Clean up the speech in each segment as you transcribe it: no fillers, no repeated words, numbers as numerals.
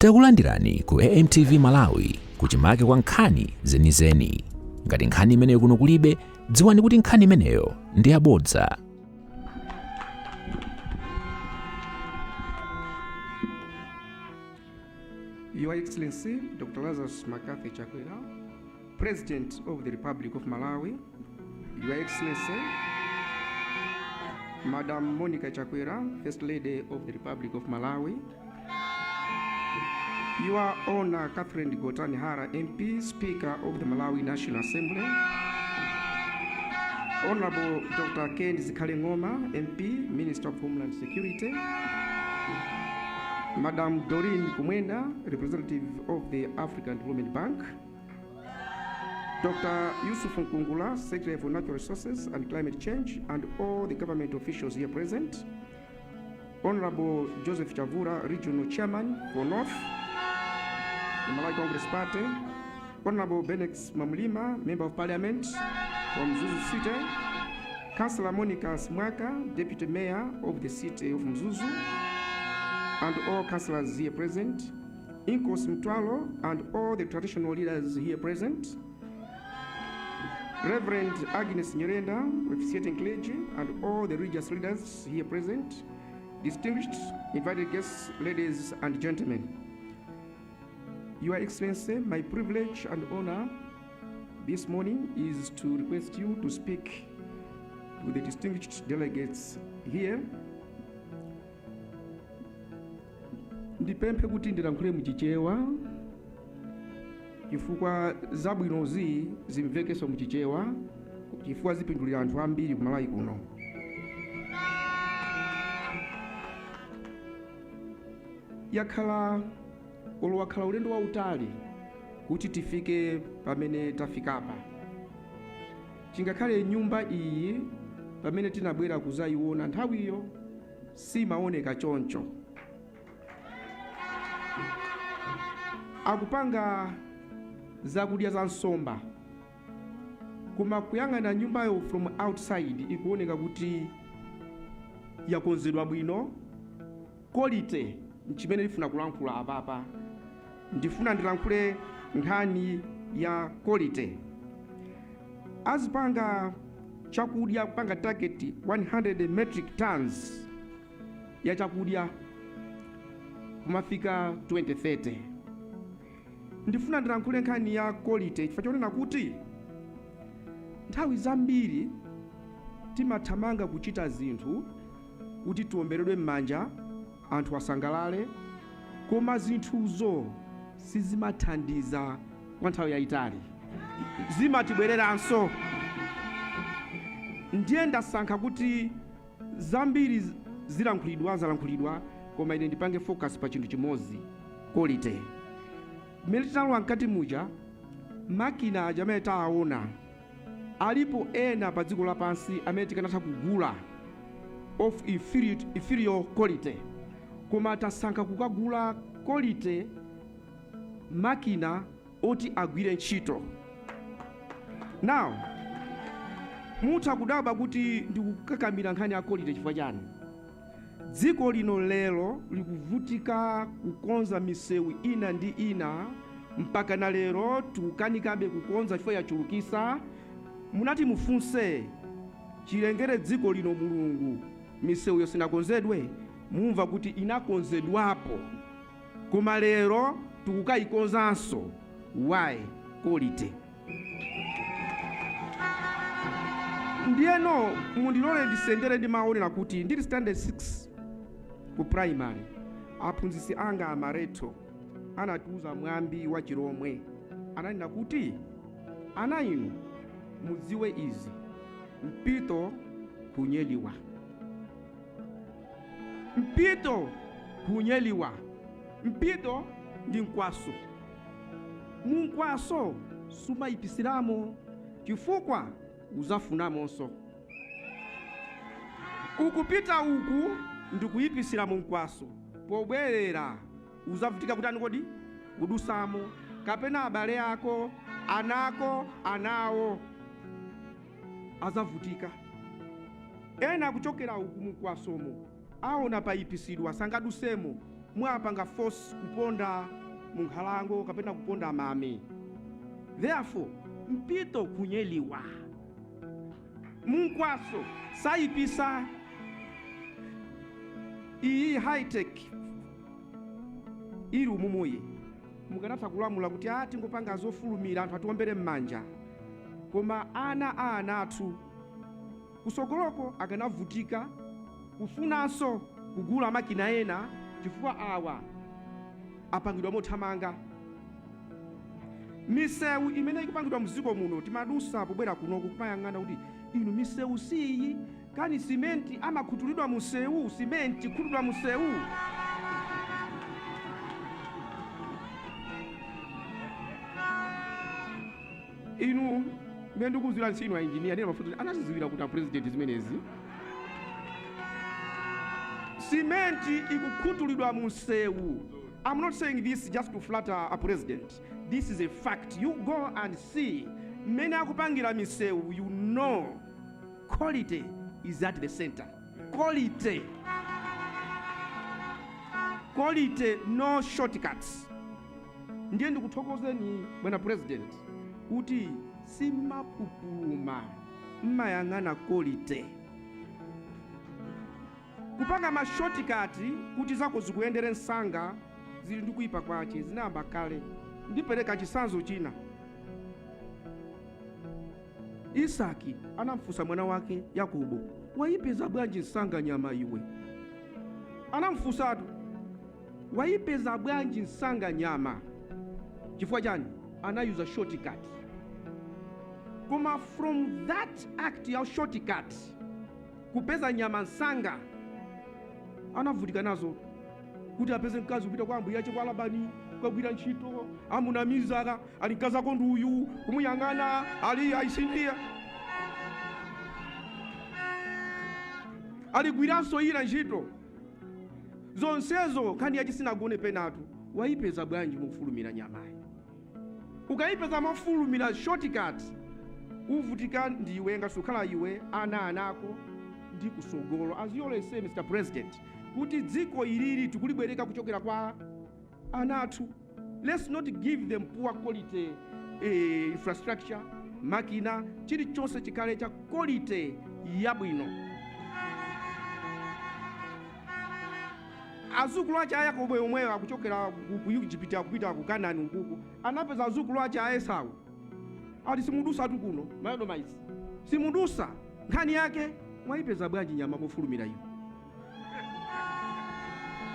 Takulandirani ku AMTV Malawi kuchimake kwa nkhani zenizeni. Ngati nkhani imeneyo kuno kulibe, dziwani kuti nkhani imeneyo ndi yabodza. Your Excellency Dr. Lazarus Makathi Chakwera, President of the Republic of Malawi, Your Excellency Madam Monica Chakwera, First Lady of the Republic of Malawi, Your Honor Catherine Gotani Hara, MP, Speaker of the Malawi National Assembly, Honorable Dr. Ken Zikalengoma, MP, Minister of Homeland Security, Madam Doreen Kumwenda, Representative of the African Development Bank, Dr. Yusuf Nkungula, Secretary for Natural Resources and Climate Change, and all the government officials here present, Honorable Joseph Chavura, Regional Chairman for North, the Malawi Congress Party, Honorable Benex Mamulima, Member of Parliament from Mzuzu City, Councillor Monica Smwaka, Deputy Mayor of the City of Mzuzu, and all councillors here present, Inkos Mtwalo, and all the traditional leaders here present, Reverend Agnes Nyerenda, officiating clergy, and all the religious leaders here present, distinguished invited guests, ladies and gentlemen. Your Excellency, my privilege and honor this morning is to request you to speak to the distinguished delegates here. Ndipemphe kuti ndilankhule muchichewa chifukwa zabwinozi zimvekeso muchichewa chifukwa zipindulira anthu ambiri ku Malawi kuno. Wakhala ulendo wautali kuti tifike pamene tafikapa. Chingakhale nyumba iyi pamene tinabwera kuzayiona nthawiyo simaoneka choncho. Akupanga zakudya za nsomba, koma kuyang'ana nyumbayo from outside ikuoneka kuti yakonzedwa bwino. Quality nchimene ndifuna kulankhula apapa. Ndifuna ndilankhule nkhani ya quality. Azipanga chakudya kupanga target 100 metric tons ya chakudya kumafika 2030. Ndifuna ndilankhule nkhani ya quality chifukwa chonena kuti nthawi zambiri timathamanga kuchita zinthu kuti tiomberedwe m'manja anthu asangalale, koma zinthuzo sizimathandiza kwa nthawi yayitali, zimatibwereranso. Ndiye ndasankha kuti zambiri zalankhulidwa, koma ine ndipange focus pa chinthu chimodzi, quality. Mmene tinalowa mkati muja, makina aja amene tawaona alipo ena pa dziko lapansi amene tikanatha kugula of inferior quality, koma tasankha kukagula quality makina oti agwire ntchito. Now, mutha kudabwa kuti ndikukakamira nkhani ya quality chifukwa chani. Dziko lino lero likuvutika kukonza misewu ina ndi ina, mpaka na lero tukanikabe kukonza chifukwa yachulukisa. Munati mufunse chilengere dziko lino Mulungu misewu yosinakonzedwe, mumva kuti inakonzedwapo, koma lero tukukayikonzanso. Why? Quality. Ndiyeno mundilole ndisendere ndimaonera kuti ndili standard 6 ku primary, aphunzitsi anga amaretho anatiuza mwambi wa Chiromwe, ananena kuti ana inu mudziwe izi: mpito kunyeliwa, mpito kunyeliwa, mpito ndi nkwaso. Munkwaso sumayipisiramo chifukwa uzafuna-monso. Ukupita uku ndikuyipisira munkwaso, pobwerera uzavutika kuti kodi udusamo, kapena abale ako, anako, anawo azavutika. Ena kuchokera uku munkwasomo aona payipisidwa sangadusemo, mwapanga force kuponda munkhalango kapena kuponda mame. Therefore, mpito kunyeliwa. Munkwaso saipisa iyi high tech iri umumuyi. Mukanatha kulamula kuti tingopanga zofulumira anthu atiwombere m'manja. Koma ana athu kusogoloko akanavutika kufunanso kugula makina ena chifukwa awa apangidwa mothamanga. Misewu imene ikupangidwa mdziko muno timadusa pobwera kunoku kumayang'ana kuti inu misewu siyi kani simenti amakhutulidwa musewu, simenti khutulidwa musewu. Inu mendo kuzira nsino wa engineer nena mafuta anaziziwira kuti president zimenezi. Simenti ikukhutulidwa musewu. I'm not saying this just to flatter a president. This is a fact. You go and see. Many akupangira misewu, you know quality is at the center. Quality. Quality, no shortcuts. Ndiye ndikuthokozeni bwana president kuti simapupuluma mmayang'ana quality. Kupanga ma shortcut kuti zako zikuyendere nsanga zili ndikuipa kwache zinamba kale. Ndipereka chisanzo china. Isaki anamfusa mwana wake Yakobo, waipeza bwanji nsanga nyama iwe? Anamfusatu, waipeza bwanji nsanga nyama? Chifukwa chani? Anayuza shortcut. Koma from that act ya shortcut kupeza nyama nsanga anavutika nazo kuti apeze mkazi kupita kwa ambuye ache kwa Labani kugwira ntchito amunamizaka ali mkazako nduyu kumuyang'ana ali aisindia aligwiranso ina ntchito zonsezo kandi yachisinagone penatu. Waipeza bwanji mufulumira nyamayi? Ukaipeza mofulumira shortcut uvutika ndiwe ngasukhala iwe ana anako ndi kusogolo. As you always say, Mr. President, kuti dziko ilili tikulibwereka kuchokera kwa anatu. Let's not give them poor quality infrastructure, makina, chilichonse chikhale cha quality yabwino. Azukulu acha Yakobo omwewa kuchokera ku Egypt kupita ku Kanaani nkuku anapeza azukulu acha Esau. Ali simudusa tu kuno mayodo maisi simudusa nkhani yake mwaipeza bwanji nyama mofulumira iyo.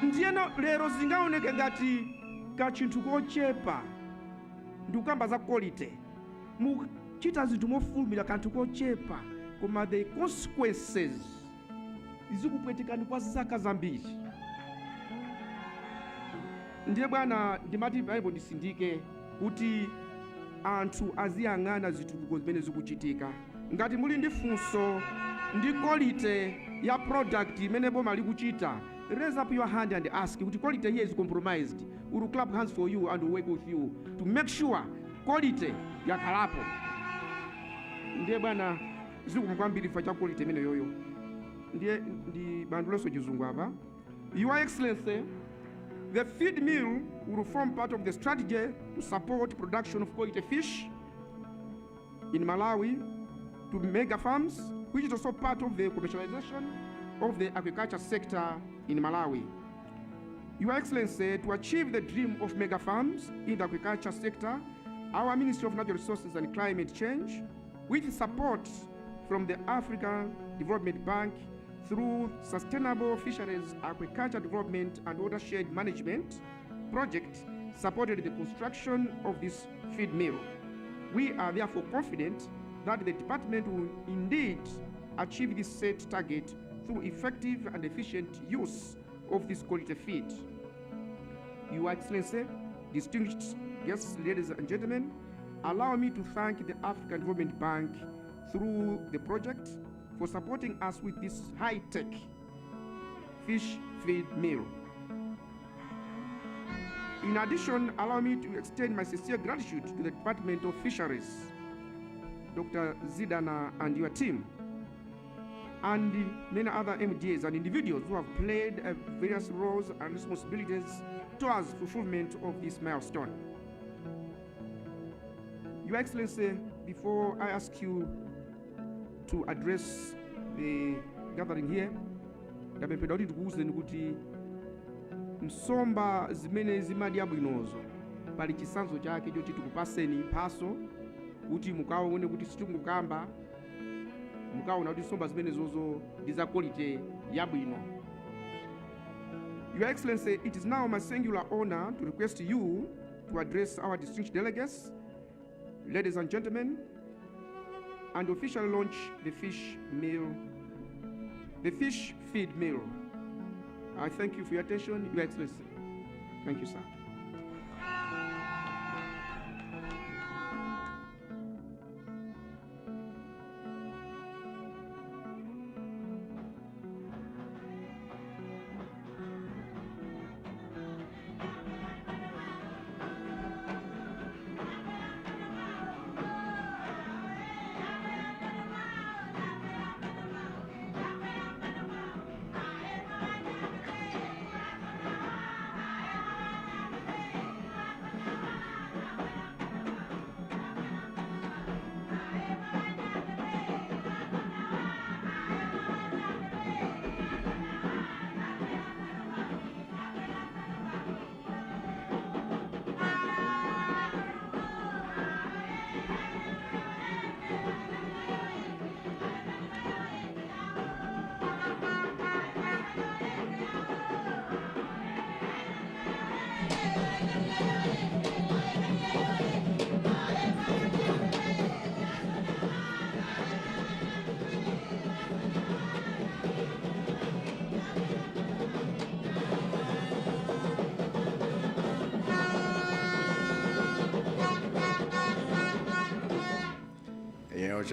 Ndiyeno lero zingaoneke ngati kachinthu kochepa ndikukamba za quality muchita zinthu mofulumira kanthu kochepa koma the consequences zikupwetekani kwa zaka zambiri. Ndiye bwana ndimati Bible ndisindike kuti anthu aziyang'ana zitukuko zimene zikuchitika. Ngati muli ndi funso ndi quality ya product imene boma likuchita, raise up your hand and ask kuti quality here is compromised. We will clap hands for you and we work with you to make sure quality yakhalapo. Ndiye bwana zikukwambiri fa cha quality imene yoyo. Ndiye ndi banduleso chizungu apa. Your Excellency, the feed mill will form part of the strategy to support production of quality fish in Malawi to mega farms, which is also part of the commercialization of the agriculture sector in Malawi. Your Excellency, to achieve the dream of mega farms in the agriculture sector, our Ministry of Natural Resources and Climate Change, with support from the African Development Bank through Sustainable Fisheries Agriculture Development and Watershed Management project, supported the construction of this feed mill. We are therefore confident that the department will indeed achieve this set target through effective and efficient use of this quality feed. Your Excellency, distinguished guests, ladies and gentlemen, allow me to thank the African Development Bank through the project for supporting us with this high-tech fish feed mill. In addition, allow me to extend my sincere gratitude to the Department of Fisheries, Dr. Zidana and your team, and many other MDAs and individuals who have played various roles and responsibilities towards fulfillment of this milestone. Your Excellency, before I ask you to address the gathering here, ndapempha kuti tikuwuzeni kuti nsomba zimene zimadya bwinozo pali chisanzo chake choti tikupaseni mphaso kuti mukaone kuti sitikukamba mukaona kuti nsomba zimene zozo ndi za quality yabwino. Your Excellency, it is now my singular honor to request you to address our distinguished delegates, ladies and gentlemen, and officially launch the fish feed meal. I thank you for your attention, Your Excellency. Thank you, sir.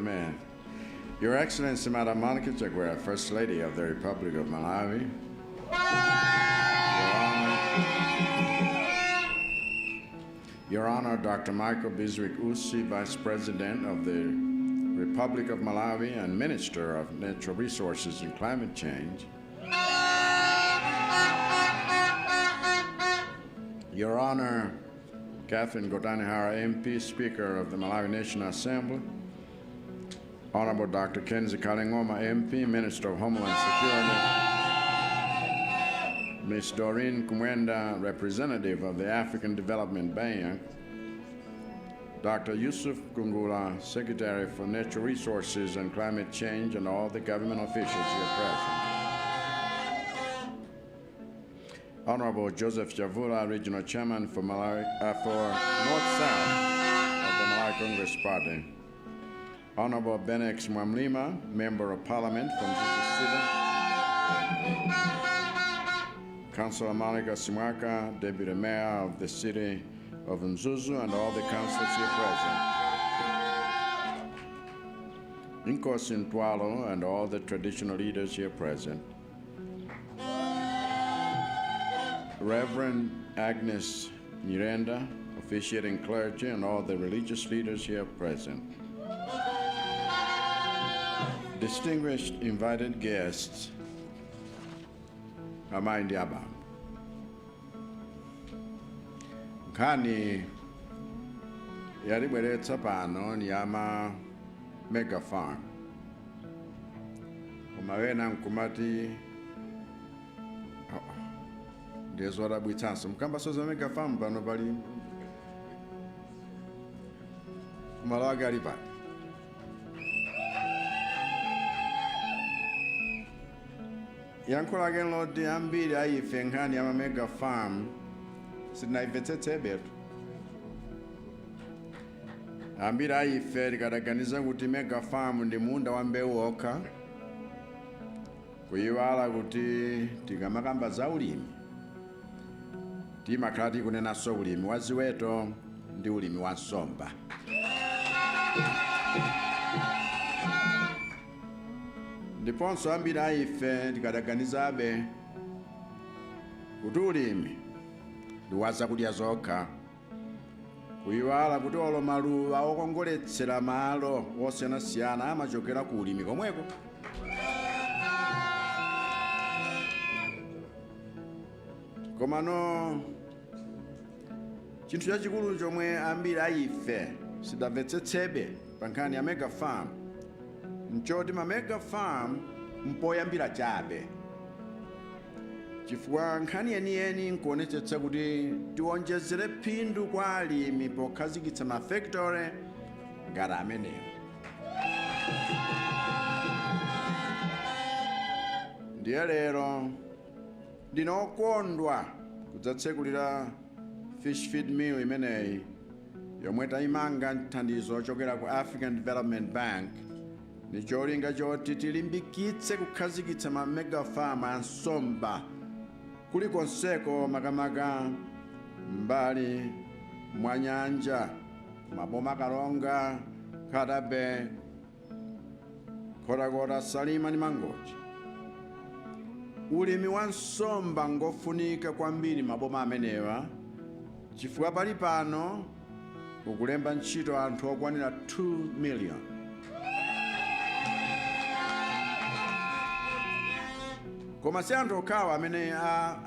Man. Your Excellency, Madam Monica Chakwera, First Lady of the Republic of Malawi. Your Honor, Dr. Michael Usi, Vice President of the Republic of Malawi and Minister of Natural Resources and Climate Change. Your Honor, Catherine Godanihara, MP, Speaker of the Malawi National Assembly. Honorable Dr. Kenzie Kalingoma, MP, Minister of Homeland Security. Ms. Doreen Kumwenda, Representative of the African Development Bank. Dr. Yusuf Gungula, Secretary for Natural Resources and Climate Change, and all the government officials here present. Honorable Joseph Chavula, Regional Chairman for North-South of the Malawi Congress Party. Honorable Benex Mwamlima, Member of Parliament from Mzuzu City. Councilor Monica Simwaka, Deputy Mayor of the City of Mzuzu, and all the councillors here present. Inkosi Ntwalo and all the traditional leaders here present. Reverend Agnes Nyirenda, officiating clergy, and all the religious leaders here present. Distinguished invited guests, Amaindi Abam. Nkhani yalibweretsa pano ni ama mega farm. Umawena nkumati ndizo rabwitsanso mkamba soza mega farm pano pali Malawi ali pano. Yankhula loti ambiri ayife nkhani ya mega farm sinaimvetsetse betu. Ambiri ayife tikadaganiza kuti mega farm ndi munda wa mbewu okha, kuyiwala kuti tikamakamba za ulimi timakhala tikunenanso ulimi wa ziweto ndi ulimi wa nsomba. Ndiponso ambiri ayife tikadaganizabe kuti ulimi ndiwaza kudya zokha, kuyiwala kuti olo maluwa okongoletsera malo osiyanasiyana amachokera ku ulimi komweko. komano chinthu chachikulu chomwe ambiri aife sidamvetsetsebe pa nkhani ya mega farm nchoti ma mega farm mpoyambira chabe, chifukwa nkhani yeniyeni nkuonetsetsa kuti tiwonjezere phindu kwa alimi pokhazikitsa mafactory ngati amenewo. Ndiye lero ndinokondwa kudzatsekulira fish feed mill imeneyi yomwe tayimanga thandizo chokera ku African Development Bank ni cholinga choti tilimbikitse kukhazikitsa ma mega farm a nsomba kulikonseko makamaka mbali mwa nyanja, maboma Kalonga, Khatabe, Khotakota, Salima ni Mangochi. Ulimi wa nsomba ngofunika kwambiri maboma amenewa chifukwa pali pano ukulemba ntchito anthu okwanira 2 million. Koma si anthu okhawa amene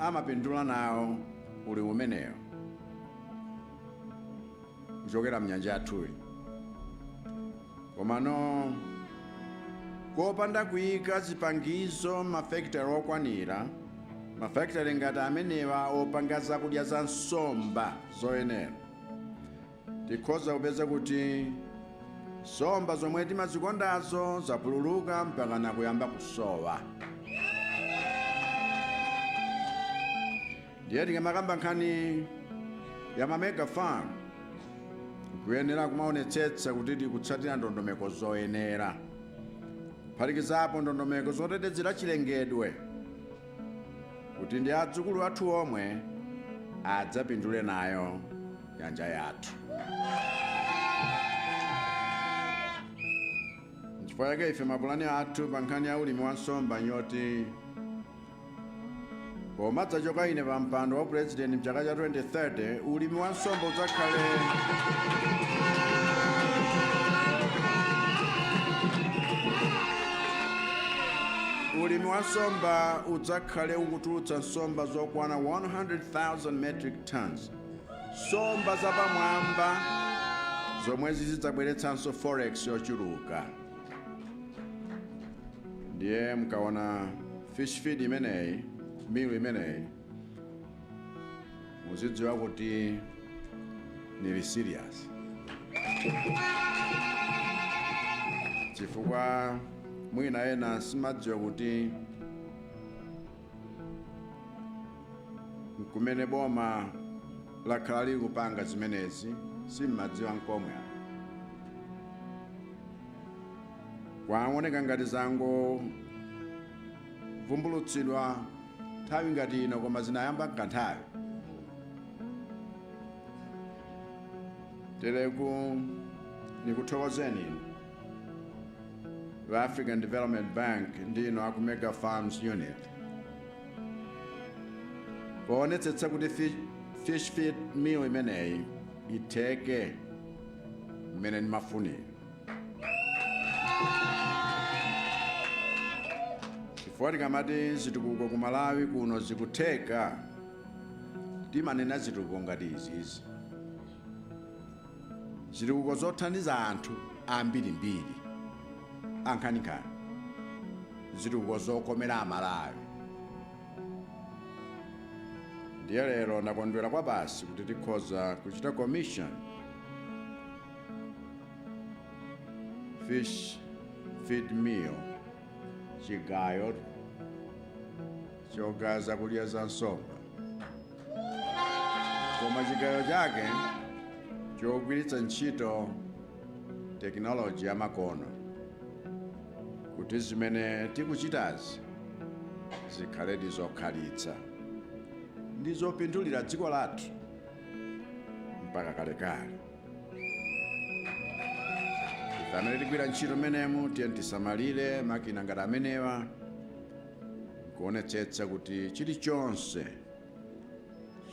amapindula nawo ulimi umenewo kuchokera mnyanja yathuyi, komano kopanda kuyika zipangizo mafactory okwanira, mafactory ngati amenewa opanga zakudya za nsomba zoyenera, tikhoza kupeza kuti nsomba zomwe timazikondazo zapululuka mpaka na kuyamba kusowa. Ndiye tikamakamba nkhani ya ma mega farm kuyenera kumaonetsetsa kuti tikutsatira ndondomeko zoyenera, kuphatikizapo ndondomeko zotetezera chilengedwe kuti ndi adzukulu athu omwe adzapindule nayo nyanja yathu. Chifukwa chake ife mapulani athu pa nkhani ya ulimi wa nsomba nyoti pomadzachoka ine pa mpando wa president mchaka cha 2030 ulimi wa nsomba udzakhale ukutulutsa nsomba zokwana 100,000 metric tons, nsomba zapamwamba zomwe zidzabweretsanso forex yochuluka. Ndiye mkaona fish feed imeneyi, mill imeneyi, muzidziwa kuti nili serious, chifukwa mwina ena simadziwa kuti kumene boma lakhala lili kupanga zimenezi simmadziwa nkomwe. Kwaoneka ngati zango vumbulutsidwa nthawi ngati ino, koma zinayamba nkanthawi. Teleku nikuthokozeni the African Development Bank ndino aku Mega Farms Unit poonetsetsa kuti fish feed mill imeneyi itheke mmene ndimafunira, chifukwa tikamati zitukuko ku Malawi kuno zikutheka timanena zitukuko ngati izizi, zitukuko zothandiza anthu ambirimbiri ankhaninkhani, zitukuko zokomera Amalawi. Ndiye lero ndakondwera kwa basi kuti tikhoza kuchita commission fish feed mill chigayo chogaza kudya za nsomba, koma chigayo chake chogwiritsa ntchito technology ya makono kuti zimene tikuchitazi zikhaledi zokhalitsa ndi zopindulira dziko lathu mpaka kalekale. Ife amene tigwira ntchito menemu tiye tisamalire makina ngati amenewa, kuonetsetsa kuti chilichonse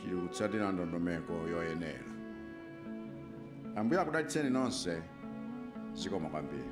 chili kutsatira ndondomeko yoyenera. Ambuye akudalitseni nonse, zikomo kwambiri.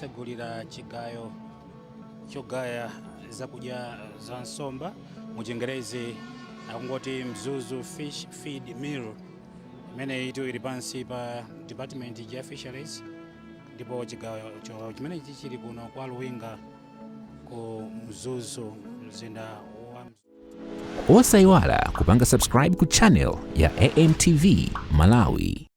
akutsegulira chigayo chogaya zakudya za nsomba mu Chingerezi akungoti Mzuzu fish feed meal imene itu ili pansi pa department ya fisheries ndipo chigayo chimene chili kuno kwa Luwinga ku Mzuzu mzinda wa Osayiwala kupanga subscribe ku channel ya AMTV Malawi.